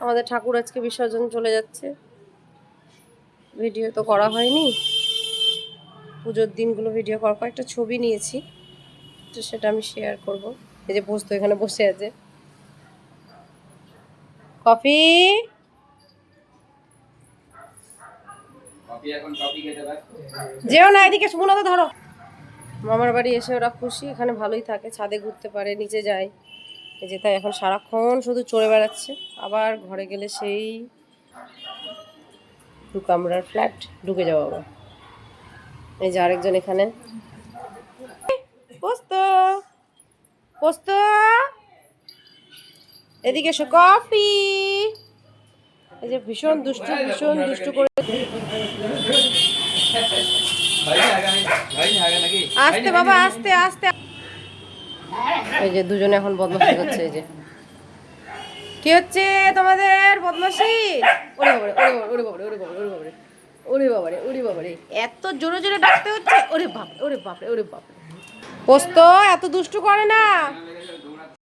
আমাদের ঠাকুর আজকে বিসর্জন চলে যাচ্ছে, ভিডিও তো করা হয়নি। পুজোর দিনগুলো ভিডিও করার কয়েকটা ছবি নিয়েছি, তো সেটা আমি শেয়ার করব। এই যে পোস্ত এখানে বসে আছে। কফি যেও না, এদিকে শুনো তো, ধরো। মামার বাড়ি এসে ওরা খুশি, এখানে ভালোই থাকে, ছাদে ঘুরতে পারে, নিচে যায়। এই যে তাই এখন সারাক্ষণ শুধু চড়ে বেড়াচ্ছে। আবার ঘরে গেলে সেই 2 কামরার ফ্ল্যাট ঢুকে যাবো আবার। এই যে আরেকজন এখানে। পোস্ত পোস্ত এদিকে এসো, কফি। এই যে ভীষণ দুষ্টু করে। আস্তে বাবা, আস্তে আস্তে। এই যে দুজনে এখন বদমাশি করছে। এই যে কি হচ্ছে তোমাদের বদমাশি? ওরে বাবারে, ওরে বাবারে, ওরে বাবারে, ওরে বাবারে, ওরে বাবারে, ওরে বাবারে, এত জোরে জোরে ডাকতে হচ্ছে। ওরে বাপ, ওরে বাপরে, ওরে বাপরে। পোস্ত এত দুষ্টু করে না।